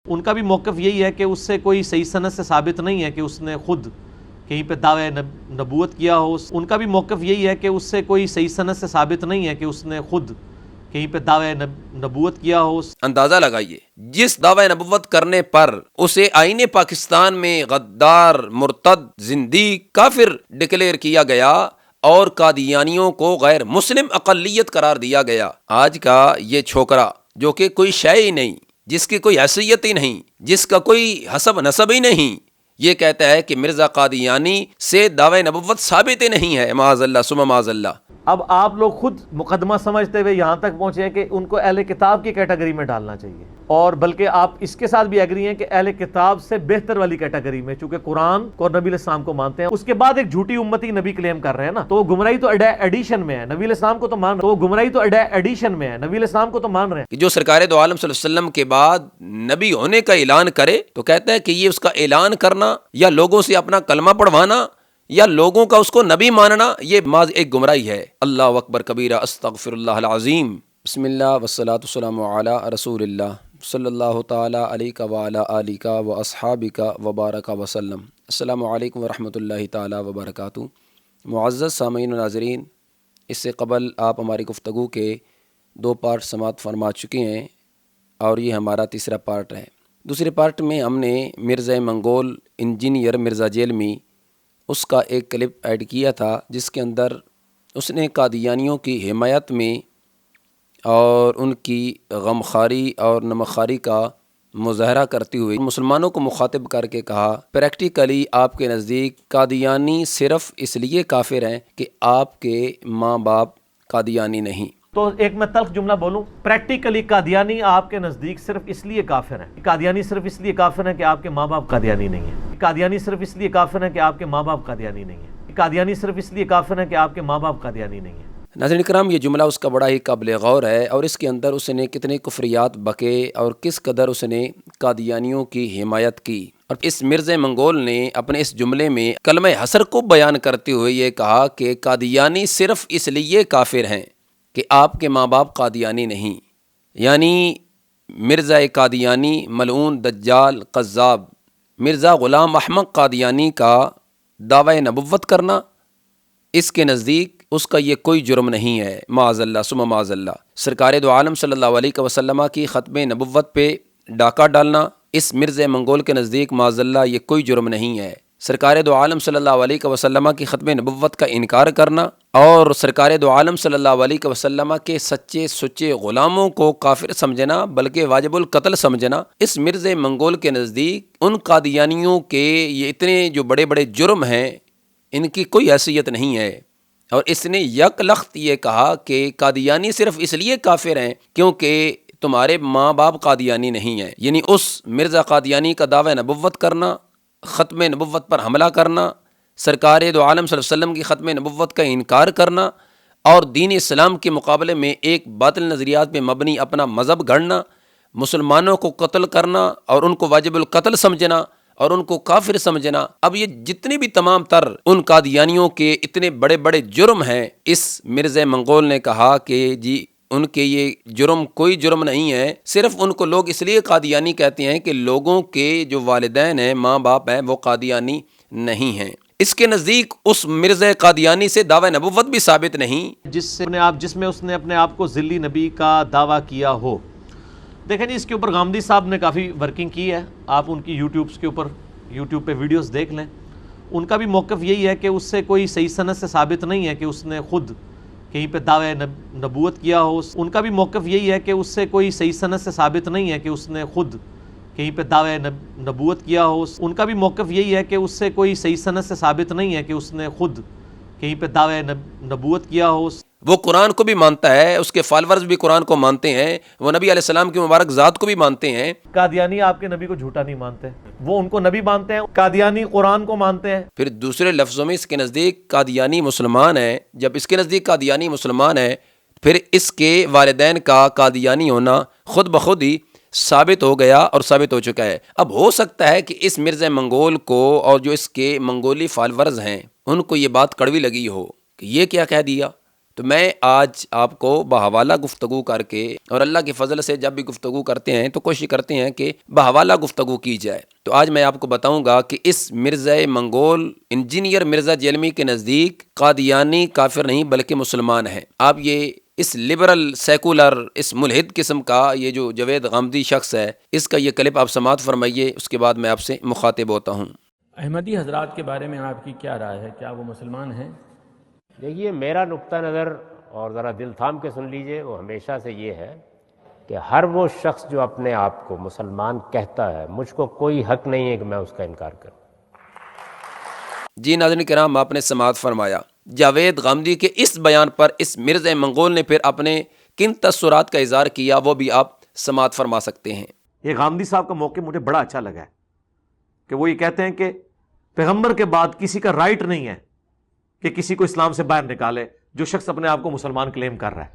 ان کا بھی موقف یہی ہے کہ اس سے کوئی صحیح سند سے ثابت نہیں ہے کہ اس نے خود کہیں پہ دعوی نبوت کیا ہو. ان کا بھی موقف یہی ہے کہ اس سے کوئی صحیح سند سے ثابت نہیں ہے کہ اس نے خود کہیں پہ دعوی نبوت کیا ہو. اندازہ لگائیے، جس دعوی نبوت کرنے پر اسے آئین پاکستان میں غدار، مرتد، زندیق، کافر ڈکلیئر کیا گیا اور قادیانیوں کو غیر مسلم اقلیت قرار دیا گیا، آج کا یہ چھوکرا جو کہ کوئی شے ہی نہیں، جس کی کوئی حیثیت ہی نہیں، جس کا کوئی حسب نسب ہی نہیں، یہ کہتا ہے کہ مرزا قادیانی سے دعوی نبوت ثابت ہی نہیں ہے. معاذ اللہ ثم معاذ اللہ. اب آپ لوگ خود مقدمہ سمجھتے ہوئے یہاں تک پہنچے ہیں کہ ان کو اہل کتاب کی کیٹیگری میں ڈالنا چاہیے، اور بلکہ آپ اس کے ساتھ بھی ایگری ہیں کہ اہل کتاب سے بہتر والی کیٹیگری میں، چونکہ قرآن کو اور نبی علیہ السلام کو مانتے ہیں. اس کے بعد ایک جھوٹی امتی نبی کلیم کر رہے ہیں نا، تو وہ گمراہی تو ایڈیشن میں ہے. نبی علیہ السلام کو تو مان رہے ہیں، تو وہ گمراہی تو ایڈیشن میں ہے. نبی علیہ السلام کو تو مان رہے ہیں. کہ جو سرکار دو عالم صلی اللہ علیہ وسلم کے بعد نبی ہونے کا اعلان کرے تو کہتا ہے کہ یہ اس کا اعلان کرنا یا لوگوں سے اپنا کلمہ پڑھوانا یا لوگوں کا اس کو نبی ماننا، یہ محض ایک گمراہی ہے. اللہ اکبر کبیرہ، استغفر اللہ العظیم. بسم اللہ والصلاۃ والسلام علی رسول اللہ صلی اللہ تعالی علیہ وعلی آلہ واصحابہ وبارک وسلم. السلام علیکم ورحمۃ اللہ تعالی وبرکاتہ. معزز سامعین و ناظرین، اس سے قبل آپ ہماری گفتگو کے 2 پارٹ سماعت فرما چکے ہیں اور یہ ہمارا تیسرا پارٹ ہے. دوسرے پارٹ میں ہم نے مرزا منگول انجینئر مرزا جیلمی اس کا ایک کلپ ایڈ کیا تھا، جس کے اندر اس نے قادیانیوں کی حمایت میں اور ان کی غمخواری اور نمکخواری کا مظاہرہ کرتے ہوئے مسلمانوں کو مخاطب کر کے کہا، پریکٹیکلی آپ کے نزدیک قادیانی صرف اس لیے کافر ہیں کہ آپ کے ماں باپ قادیانی نہیں. تو ایک میں تلخ جملہ بولوں، پریکٹیکلی قادیانی آپ کے نزدیک صرف اس لیے کافر ہیں. قادیانی صرف اس لیے کافر ہیں کہ آپ کے ماں باپ قادیانی نہیں ہیں. قادیانی صرف اس لیے کافر ہیں کہ آپ کے ماں باپ قادیانی نہیں ہیں. قادیانی صرف اس لیے کافر ہیں کہ آپ کے ماں باپ قادیانی نہیں ہیں. ناظرین کرام، یہ جملہ اس کا بڑا ہی قابل غور ہے، اور اس کے اندر اس نے کتنے کفریات بکے اور کس قدر اس نے قادیانیوں کی حمایت کی. اور اس مرزا منگول نے اپنے اس جملے میں کلمہ حسر کو بیان کرتے ہوئے یہ کہا کہ قادیانی صرف اس لیے کافر ہیں کہ آپ کے ماں باپ قادیانی نہیں. یعنی مرزا قادیانی ملعون دجال قذاب مرزا غلام احمد قادیانی کا دعوی نبوت کرنا اس کے نزدیک اس کا یہ کوئی جرم نہیں ہے. معاذ اللہ ثم معاذ اللہ. سرکار دو عالم صلی اللہ علیہ وسلم کی ختم نبوت پہ ڈاکہ ڈالنا اس مرزا منگول کے نزدیک معاذ اللہ یہ کوئی جرم نہیں ہے. سرکار دو عالم صلی اللہ علیہ وسلم کی ختم نبوت کا انکار کرنا اور سرکار دو عالم صلی اللہ علیہ وسلم کے سچے سچے غلاموں کو کافر سمجھنا بلکہ واجب القتل سمجھنا اس مرزا منگول کے نزدیک ان قادیانیوں کے یہ اتنے جو بڑے بڑے جرم ہیں ان کی کوئی حیثیت نہیں ہے. اور اس نے یک لخت یہ کہا کہ قادیانی صرف اس لیے کافر ہیں کیونکہ تمہارے ماں باپ قادیانی نہیں ہیں. یعنی اس مرزا قادیانی کا دعوی نبوت کرنا، ختم نبوت پر حملہ کرنا، سرکار دو عالم صلی اللہ علیہ وسلم کی ختم نبوت کا انکار کرنا اور دین اسلام کے مقابلے میں ایک باطل نظریات پہ مبنی اپنا مذہب گھڑنا، مسلمانوں کو قتل کرنا اور ان کو واجب القتل سمجھنا اور ان کو کافر سمجھنا. اب یہ جتنے بھی تمام تر ان قادیانیوں کے اتنے بڑے بڑے جرم ہیں، اس مرزا منگول نے کہا کہ جی ان کے یہ جرم کوئی جرم نہیں ہے، صرف ان کو لوگ اس لیے قادیانی کہتے ہیں کہ لوگوں کے جو والدین ہیں، ماں باپ ہیں، وہ قادیانی نہیں ہیں. اس کے نزدیک اس مرزا قادیانی سے دعوی نبوت بھی ثابت نہیں جس میں اس نے اپنے آپ کو ذلی نبی کا دعویٰ کیا ہو. دیکھیں جی، اس کے اوپر غامدی صاحب نے کافی ورکنگ کی ہے. آپ ان کی یوٹیوب پہ ویڈیوز دیکھ لیں. ان کا بھی موقف یہی ہے کہ اس سے کوئی صحیح سند سے ثابت نہیں ہے کہ اس نے خود کہیں پہ دعوی نبوت کیا ہو. ان کا بھی موقف یہی ہے کہ اس سے کوئی صحیح سند سے ثابت نہیں ہے کہ اس نے خود کہیں پہ دعوی نبوت کیا ہو. ان کا بھی موقف یہی ہے کہ اس سے کوئی صحیح سند سے ثابت نہیں ہے کہ اس نے خود کہیں پہ دعوی نبوت کیا ہو. وہ قرآن کو بھی مانتا ہے، اس کے فالورز بھی قرآن کو مانتے ہیں، وہ نبی علیہ السلام کی مبارک ذات کو بھی مانتے ہیں. قادیانی آپ کے نبی کو جھوٹا نہیں مانتے، وہ ان کو نبی مانتے ہیں. قادیانی قرآن کو مانتے ہیں. پھر دوسرے لفظوں میں اس کے نزدیک قادیانی مسلمان ہے. جب اس کے نزدیک قادیانی مسلمان ہے، پھر اس کے والدین کا قادیانی ہونا خود بخود ہی ثابت ہو گیا اور ثابت ہو چکا ہے. اب ہو سکتا ہے کہ اس مرزا منگول کو اور جو اس کے منگولی فالورز ہیں ان کو یہ بات کڑوی لگی ہو کہ یہ کیا کہہ دیا. تو میں آج آپ کو بحوالہ گفتگو کر کے، اور اللہ کے فضل سے جب بھی گفتگو کرتے ہیں تو کوشش کرتے ہیں کہ بحوالہ گفتگو کی جائے، تو آج میں آپ کو بتاؤں گا کہ اس مرزا منگول انجینئر مرزا جیلمی کے نزدیک قادیانی کافر نہیں بلکہ مسلمان ہیں۔ آپ یہ اس لبرل سیکولر اس ملحد قسم کا یہ جو جاوید غامدی شخص ہے، اس کا یہ کلپ آپ سماعت فرمائیے، اس کے بعد میں آپ سے مخاطب ہوتا ہوں۔ احمدی حضرات کے بارے میں آپ کی کیا رائے ہے؟ کیا وہ مسلمان ہیں؟ دیکھیے، میرا نقطہ نظر، اور ذرا دل تھام کے سن لیجئے، وہ ہمیشہ سے یہ ہے کہ ہر وہ شخص جو اپنے آپ کو مسلمان کہتا ہے، مجھ کو کوئی حق نہیں ہے کہ میں اس کا انکار کروں۔ جی ناظرین کرام، آپ نے سماعت فرمایا جاوید غامدی کے اس بیان پر اس مرزا منگول نے پھر اپنے کن تاثرات کا اظہار کیا، وہ بھی آپ سماعت فرما سکتے ہیں۔ یہ غامدی صاحب کا موقع مجھے بڑا اچھا لگا ہے کہ وہ یہ کہتے ہیں کہ پیغمبر کے بعد کسی کا رائٹ نہیں ہے کہ کسی کو اسلام سے باہر نکالے جو شخص اپنے آپ کو مسلمان کلیم کر رہا ہے۔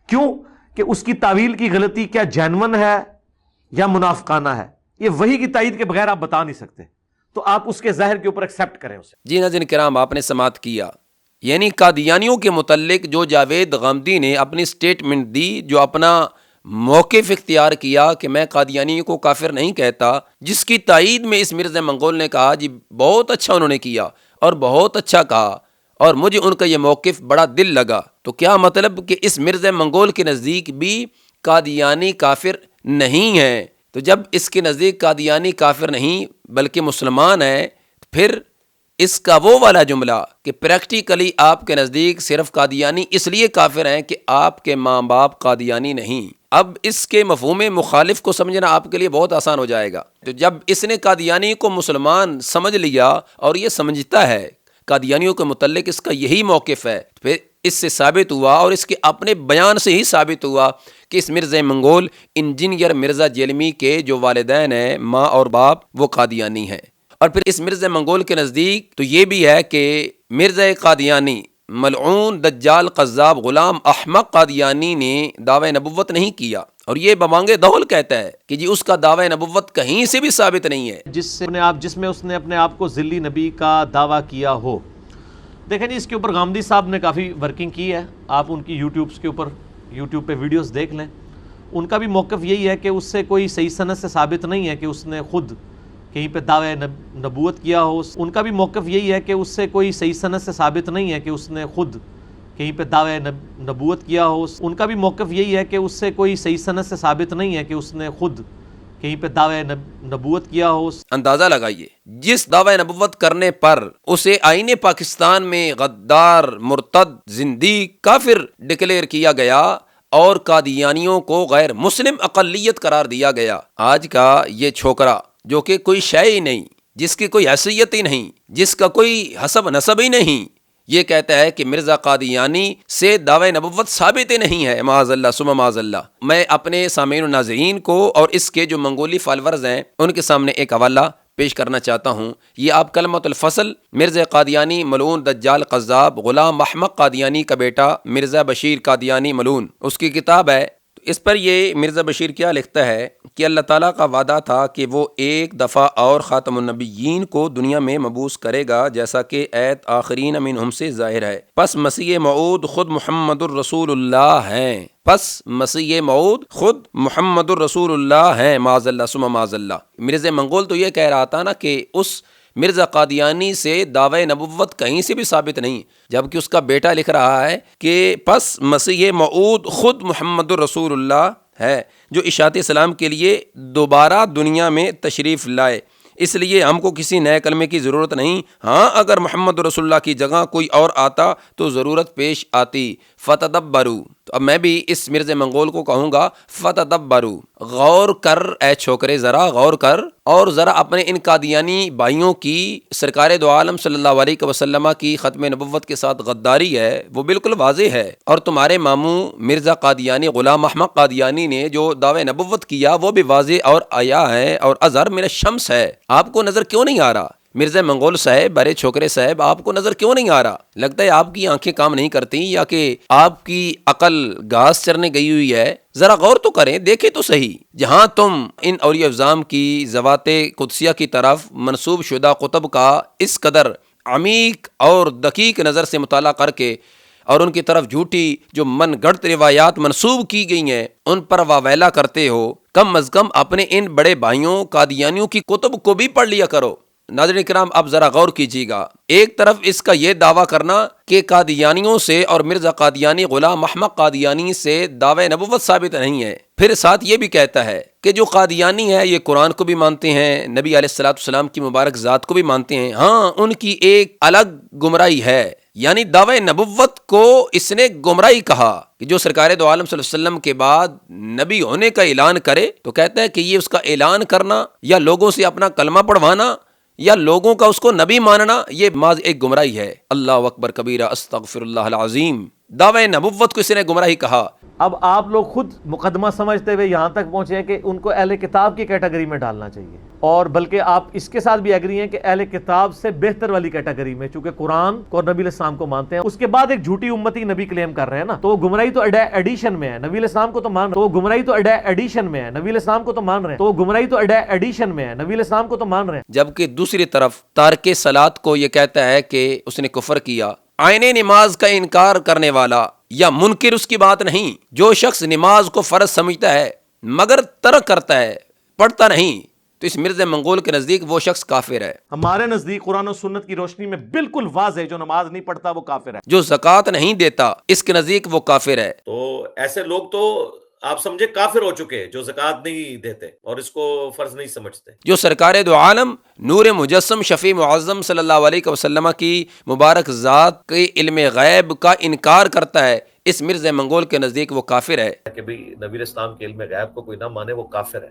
کیوں کہ اس کی تعویل کی غلطی کیا جینون ہے یا منافقانہ ہے، یہ وحی کی تائید کے بغیر آپ بتا نہیں سکتے، تو آپ اس کے ظاہر کے اوپر ایکسیپٹ کریں اسے۔ جی ناظرین کرام، آپ نے سماعت کیا، یعنی قادیانیوں کے متعلق جو جاوید غامدی نے اپنی سٹیٹمنٹ دی، جو اپنا موقف اختیار کیا کہ میں قادیانی کو کافر نہیں کہتا، جس کی تائید میں اس مرزا منگول نے کہا جی بہت اچھا انہوں نے کیا اور بہت اچھا کہا، اور مجھے ان کا یہ موقف بڑا دل لگا۔ تو کیا مطلب کہ اس مرزا منگول کے نزدیک بھی قادیانی کافر نہیں ہے؟ تو جب اس کے نزدیک قادیانی کافر نہیں بلکہ مسلمان ہے، پھر اس کا وہ والا جملہ کہ پریکٹیکلی آپ کے نزدیک صرف قادیانی اس لیے کافر ہیں کہ آپ کے ماں باپ قادیانی نہیں، اب اس کے مفہوم مخالف کو سمجھنا آپ کے لیے بہت آسان ہو جائے گا۔ تو جب اس نے قادیانی کو مسلمان سمجھ لیا اور یہ سمجھتا ہے قادیانیوں کے متعلق اس کا یہی موقف ہے، پھر اس سے ثابت ہوا اور اس کے اپنے بیان سے ہی ثابت ہوا کہ اس مرزا منگول انجینئر مرزا جیلمی کے جو والدین ہیں، ماں اور باپ، وہ قادیانی ہیں۔ اور پھر اس مرزا منگول کے نزدیک تو یہ بھی ہے کہ مرزا قادیانی ملعون دجال قذاب غلام احمق قادیانی نے دعوی نبوت نہیں کیا، اور یہ بمانگ دول کہتا ہے کہ جی اس کا دعوی نبوت کہیں سے بھی ثابت نہیں ہے، جس میں اس نے اپنے آپ کو ذلی نبی کا دعویٰ کیا ہو۔ دیکھیں جی، اس کے اوپر غامدی صاحب نے کافی ورکنگ کی ہے، آپ ان کی یوٹیوب پہ ویڈیوز دیکھ لیں۔ ان کا بھی موقف یہی ہے کہ اس سے کوئی صحیح سند سے ثابت نہیں ہے کہ اس نے خود کہیں پہ دعوی نبوت کیا ہو۔ ان کا بھی موقف یہی ہے کہ اس سے کوئی صحیح سند سے ثابت نہیں ہے کہ اس نے خود کہیں پہ دعوی نبوت کیا ہو۔ ان کا بھی موقف یہی ہے کہ اس سے کوئی صحیح سند سے ثابت نہیں ہے کہ اس نے خود کہیں پہ دعوی نبوت کیا ہو۔ اندازہ لگائیے، جس دعوی نبوت کرنے پر اسے آئین پاکستان میں غدار، مرتد، زندیق، کافر ڈکلیئر کیا گیا اور قادیانیوں کو غیر مسلم اقلیت قرار دیا گیا، آج کا یہ چھوکرا جو کہ کوئی شے ہی نہیں، جس کی کوئی حیثیت ہی نہیں، جس کا کوئی حسب نسب ہی نہیں، یہ کہتا ہے کہ مرزا قادیانی سے دعوی نبوت ثابت ہی نہیں ہے، معاذ اللہ ثم معاذ اللہ۔ میں اپنے سامعین و ناظرین کو اور اس کے جو منگولی فالورز ہیں ان کے سامنے ایک حوالہ پیش کرنا چاہتا ہوں۔ یہ آپ کلمۃ الفصل مرزا قادیانی ملعون دجال قذاب غلام احمق قادیانی کا بیٹا مرزا بشیر قادیانی ملعون، اس کی کتاب ہے۔ اس پر یہ مرزا بشیر کیا لکھتا ہے کہ اللہ تعالیٰ کا وعدہ تھا کہ وہ ایک دفعہ اور خاتم النبیین کو دنیا میں مبعوث کرے گا، جیسا کہ ایت آخرین منہم سے ظاہر ہے۔ پس مسیح موعود خود محمد الرسول اللہ ہیں، محمد الرسول اللہ ہیں، معاذ اللہ ثم معاذ اللہ۔ مرزا منگول تو یہ کہہ رہا تھا نا کہ اس مرزا قادیانی سے دعوی نبوت کہیں سے بھی ثابت نہیں، جبکہ اس کا بیٹا لکھ رہا ہے کہ پس مسیح موعود خود محمد الرسول اللہ ہے، جو اشاعت اسلام کے لیے دوبارہ دنیا میں تشریف لائے، اس لیے ہم کو کسی نئے کلمے کی ضرورت نہیں۔ ہاں اگر محمد رسول اللہ کی جگہ کوئی اور آتا تو ضرورت پیش آتی۔ فتدبروا، تو اب میں بھی اس مرزا منگول کو کہوں گا فتدبروا، غور کر اے چھوکرے، ذرا غور کر اور ذرا اپنے ان قادیانی بھائیوں کی سرکار دو عالم صلی اللہ علیہ وسلم کی ختم نبوت کے ساتھ غداری ہے، وہ بالکل واضح ہے، اور تمہارے ماموں مرزا قادیانی غلام احمد قادیانی نے جو دعوی نبوت کیا وہ بھی واضح اور عیا ہے اور اظہر من الشمس ہے۔ آپ کو نظر کیوں نہیں آ رہا؟ مرزا منگول صاحب، بڑے چھوکرے صاحب، آپ کو نظر کیوں نہیں آ رہا؟ لگتا ہے آپ کی آنکھیں کام نہیں کرتی یا کہ آپ کی عقل گھاس چرنے گئی ہوئی ہے۔ ذرا غور تو کریں، دیکھیں تو صحیح، جہاں تم ان اولیاء اعظام کی ذوات قدسیہ کی طرف منسوب شدہ کتب کا اس قدر عمیق اور دقیق نظر سے مطالعہ کر کے اور ان کی طرف جھوٹی جو من گڑت روایات منسوب کی گئی ہیں ان پر واویلا کرتے ہو، کم از کم اپنے ان بڑے بھائیوں قادیانیوں کی کتب کو بھی پڑھ لیا کرو۔ ناظرین کرام، اب ذرا غور کیجیے گا، ایک طرف اس کا یہ دعویٰ کرنا کہ قادیانیوں سے اور مرزا قادیانی غلام احمد قادیانی سے دعوی نبوت ثابت نہیں ہے، پھر ساتھ یہ بھی کہتا ہے کہ جو قادیانی ہے یہ قرآن کو بھی مانتے ہیں، نبی علیہ الصلوۃ والسلام کی مبارک ذات کو بھی مانتے ہیں، ہاں ان کی ایک الگ گمراہی ہے، یعنی دعوی نبوت کو اس نے گمراہی کہا کہ جو سرکار دو عالم صلی اللہ علیہ وسلم کے بعد نبی ہونے کا اعلان کرے تو کہتا ہے کہ یہ اس کا اعلان کرنا یا لوگوں سے اپنا کلمہ پڑھوانا یا لوگوں کا اس کو نبی ماننا یہ محض ایک گمراہی ہے۔ اللہ اکبر کبیرہ، استغفر اللہ العظیم، دعوی نبوت کو اس نے گمراہی کہا۔ اب آپ لوگ خود مقدمہ سمجھتے ہوئے یہاں تک پہنچے ہیں کہ ان کو اہل کتاب کی کیٹیگری میں ڈالنا چاہیے، اور بلکہ آپ اس کے ساتھ بھی ایگری ہیں کہ اہل کتاب سے بہتر والی کیٹیگری میں، چونکہ قرآن کو اور نبی علیہ السلام کو مانتے ہیں، اس کے بعد ایک جھوٹی امتی نبی کلیم کر رہے ہیں نا، تو وہ گمراہی تو ایڈیشن میں ہے، نبی علیہ السلام کو تو مان رہے ہیں، تو گمراہی تو ایڈیشن میں ہے، نبی علیہ السلام کو تو مان رہے ہیں، تو گمراہی تو ایڈیشن میں ہے، نبی علیہ السلام کو تو مان رہے ہیں۔ جبکہ دوسری طرف تارک صلاۃ کو یہ کہتا ہے کہ اس نے کفر کیا۔ عین نماز کا انکار کرنے والا یا منکر اس کی بات نہیں، جو شخص نماز کو فرض سمجھتا ہے مگر ترک کرتا ہے، پڑھتا نہیں، تو اس مرزا منگول کے نزدیک وہ شخص کافر ہے۔ ہمارے نزدیک قرآن و سنت کی روشنی میں بالکل واضح ہے، جو نماز نہیں پڑھتا وہ کافر ہے۔ جو زکوٰۃ نہیں دیتا اس کے نزدیک وہ کافر ہے۔ تو ایسے لوگ تو آپ سمجھے کافر ہو چکے جو زکوٰۃ نہیں دیتے اور اس کو فرض نہیں سمجھتے۔ جو سرکار دو عالم نور مجسم شفیع معظم صلی اللہ علیہ وسلم کی مبارک ذات کے علم غیب کا انکار کرتا ہے، اس مرزا منگول کے نزدیک وہ کافر ہے۔ کہ بھی نبی علیہ السلام کے علم غیب کو کوئی نہ مانے وہ کافر ہے۔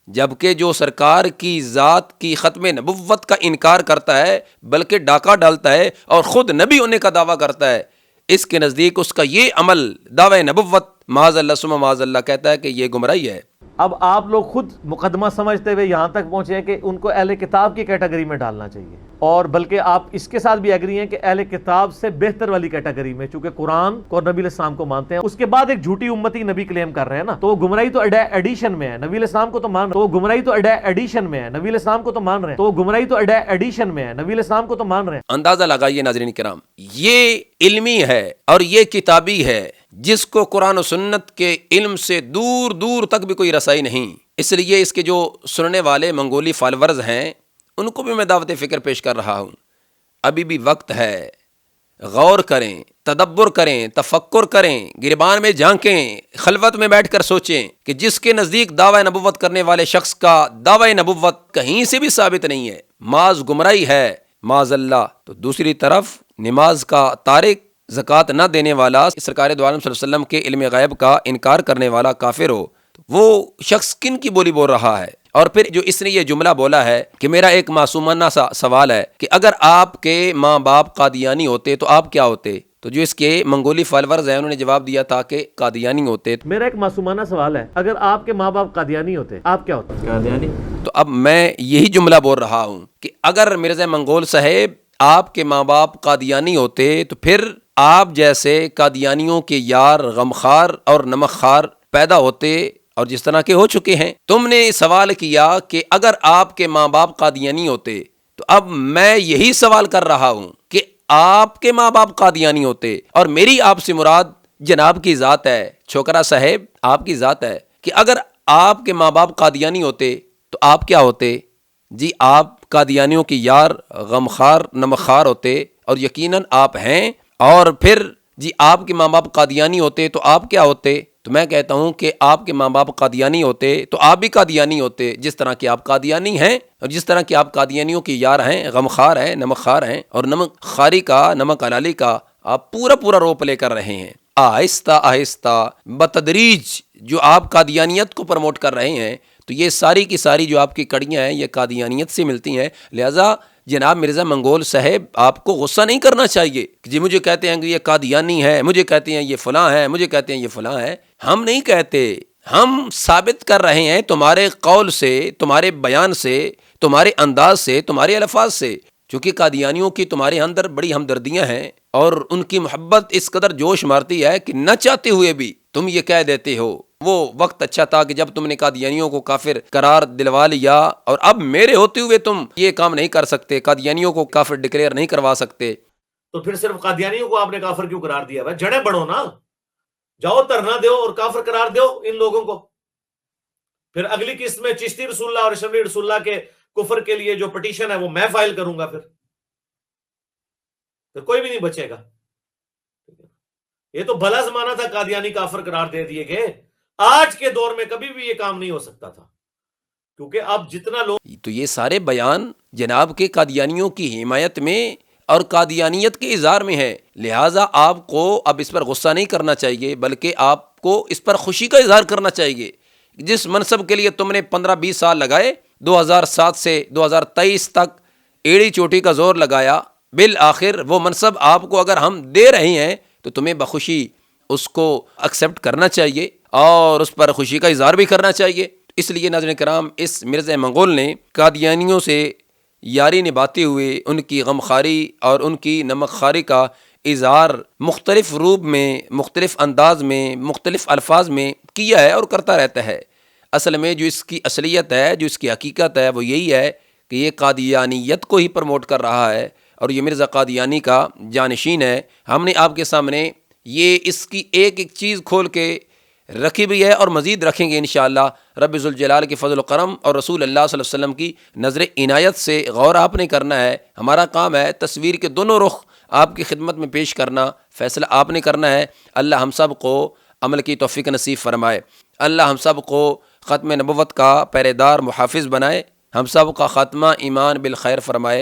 جبکہ جو سرکار کی ذات کی ختم نبوت کا انکار کرتا ہے بلکہ ڈاکہ ڈالتا ہے اور خود نبی ہونے کا دعویٰ کرتا ہے، اس کے نزدیک اس کا یہ عمل دعوی نبوت معاذ اللہ ثم معاذ اللہ کہتا ہے کہ یہ گمراہی ہے۔ اب آپ لوگ خود مقدمہ سمجھتے ہوئے یہاں تک پہنچے ہیں کہ ان کو اہل کتاب کی کیٹیگری میں ڈالنا چاہیے، اور بلکہ آپ اس کے ساتھ بھی ایگری ہیں کہ اہل کتاب سے بہتر والی کیٹیگری میں، چونکہ قرآن کو اور نبی علیہ السلام کو مانتے ہیں، اس کے بعد ایک جھوٹی امتی نبی کلیم کر رہے ہیں نا، تو وہ گمراہی تو ایڈیشن میں ہے، نبی علیہ السلام کو تو مان رہے ہیں، تو وہ گمراہی تو ایڈیشن میں ہے، نبی علیہ السلام کو تو مان رہے ہیں، تو وہ گمراہی تو ایڈیشن میں ہے، نبی علیہ السلام کو تو مان رہے ہیں۔ اندازہ لگائیے ناظرین کرام، یہ علمی ہے اور یہ کتابی ہے، جس کو قرآن و سنت کے علم سے دور دور تک بھی کوئی رسائی نہیں۔ اس لیے اس کے جو سننے والے منگولی فالورز ہیں ان کو بھی میں دعوت فکر پیش کر رہا ہوں، ابھی بھی وقت ہے، غور کریں، تدبر کریں، تفکر کریں، گریبان میں جھانکیں، خلوت میں بیٹھ کر سوچیں کہ جس کے نزدیک دعوی نبوت کرنے والے شخص کا دعوی نبوت کہیں سے بھی ثابت نہیں ہے، معاذ گمراہی ہے، معاذ اللہ، تو دوسری طرف نماز کا تارک، زکوٰۃ نہ دینے والا، سرکار دو عالم صلی اللہ علیہ وسلم کے علم غیب کا انکار کرنے والا کافر ہو، وہ شخص کن کی بولی بول رہا ہے؟ اور پھر جو اس نے یہ جملہ بولا ہے کہ میرا ایک معصومانہ سا سوال ہے کہ اگر آپ کے ماں باپ قادیانی ہوتے تو آپ کیا ہوتے؟ تو جو اس کے منگولی فالورز ہیں انہوں نے جواب دیا تھا کہ قادیانی ہوتے۔ میرا ایک معصومانہ سوال ہے، اگر آپ کے ماں باپ قادیانی ہوتے آپ کیا ہوتے؟ قادیانی۔ تو اب میں یہی جملہ بول رہا ہوں کہ اگر مرزا منگول صاحب آپ کے ماں باپ قادیانی ہوتے تو پھر آپ جیسے قادیانیوں کے یار غمخوار اور نمکخوار پیدا ہوتے، اور جس طرح کے ہو چکے ہیں۔ تم نے سوال کیا کہ اگر آپ کے ماں باپ قادیانی ہوتے، تو اب میں یہی سوال کر رہا ہوں کہ آپ کے ماں باپ قادیانی ہوتے، اور میری آپ سے مراد جناب کی ذات ہے، چھوکرا صاحب آپ کی ذات ہے، کہ اگر آپ کے ماں باپ قادیانی ہوتے تو آپ کیا ہوتے؟ جی آپ قادیانیوں کی یار غمخوار نمکخوار ہوتے، اور یقیناً آپ ہیں۔ اور پھر جی آپ کے ماں باپ قادیانی ہوتے تو آپ کیا ہوتے؟ تو میں کہتا ہوں کہ آپ کے ماں باپ قادیانی ہوتے تو آپ بھی قادیانی ہوتے، جس طرح کہ آپ قادیانی ہیں اور جس طرح کہ آپ قادیانیوں کی یار ہیں، غمخوار ہیں، نمکخوار ہیں، اور نمک خاری کا، نمک حلالی کا آپ پورا رو پلے کر رہے ہیں۔ آہستہ آہستہ بتدریج جو آپ قادیانیت کو پروموٹ کر رہے ہیں، تو یہ ساری کی ساری جو آپ کی کڑیاں ہیں یہ قادیانیت سے ملتی ہیں۔ لہٰذا جناب مرزا منگول صاحب آپ کو غصہ نہیں کرنا چاہیے کہ جی مجھے کہتے ہیں کہ یہ قادیانی ہے، مجھے کہتے ہیں یہ فلاں ہے، مجھے کہتے ہیں یہ فلاں ہے۔ ہم نہیں کہتے، ہم ثابت کر رہے ہیں تمہارے قول سے، تمہارے بیان سے، تمہارے انداز سے، تمہارے الفاظ سے، چونکہ قادیانیوں کی تمہارے اندر بڑی ہمدردیاں ہیں اور ان کی محبت اس قدر جوش مارتی ہے کہ نہ چاہتے ہوئے بھی تم یہ کہہ دیتے ہو۔ وہ وقت اچھا تھا کہ جب تم نے قادیانیوں کو کافر قرار دلوا لیا، اور اب میرے ہوتے ہوئے تم یہ کام نہیں کر سکتے، قادیانیوں کو کافر ڈکلیئر نہیں کروا سکتے۔ تو پھر صرف قادیانیوں کو آپ نے کافر کیوں قرار دیا؟ بھائی جڑیں بڑھو نا، جاؤ دھرنا دو اور کافر قرار دو ان لوگوں کو. پھر اگلی قسط میں چشتی رسول اللہ اور شبلی رسول اللہ کے کفر کے لیے جو پٹیشن ہے وہ میں فائل کروں گا، پھر کوئی بھی نہیں بچے گا. یہ تو بھلا زمانہ تھا قادیانی کافر قرار دے دیے گئے. آج کے دور میں کبھی بھی یہ کام نہیں ہو سکتا تھا، کیونکہ اب جتنا لوگ تو یہ سارے بیان جناب کے قادیانیوں کی حمایت میں اور قادیانیت کے اظہار میں ہے. لہٰذا آپ کو اب اس پر غصہ نہیں کرنا چاہیے، بلکہ آپ کو اس پر خوشی کا اظہار کرنا چاہیے. جس منصب کے لیے تم نے 15-20 سال لگائے، 2007 سے 2023 تک ایڑی چوٹی کا زور لگایا، بالآخر وہ منصب آپ کو اگر ہم دے رہے ہیں تو تمہیں بخوشی اس کو ایکسیپٹ کرنا چاہیے اور اس پر خوشی کا اظہار بھی کرنا چاہیے. اس لیے ناظرین کرام، اس مرزا منگول نے قادیانیوں سے یاری نبھاتے ہوئے ان کی غمخواری اور ان کی نمک خواری کا اظہار مختلف روپ میں، مختلف انداز میں، مختلف الفاظ میں کیا ہے اور کرتا رہتا ہے. اصل میں جو اس کی اصلیت ہے، جو اس کی حقیقت ہے، وہ یہی ہے کہ یہ قادیانیت کو ہی پروموٹ کر رہا ہے اور یہ مرزا قادیانی کا جانشین ہے. ہم نے آپ کے سامنے یہ اس کی ایک ایک چیز کھول کے رکھی بھی ہے اور مزید رکھیں گے انشاءاللہ. رب ذوالجلال کے فضل و کرم اور رسول اللہ صلی اللہ علیہ وسلم کی نظر عنایت سے غور آپ نے کرنا ہے. ہمارا کام ہے تصویر کے دونوں رخ آپ کی خدمت میں پیش کرنا، فیصلہ آپ نے کرنا ہے. اللہ ہم سب کو عمل کی توفیق نصیب فرمائے. اللہ ہم سب کو ختم نبوت کا پہرے دار محافظ بنائے. ہم سب کا خاتمہ ایمان بالخیر فرمائے.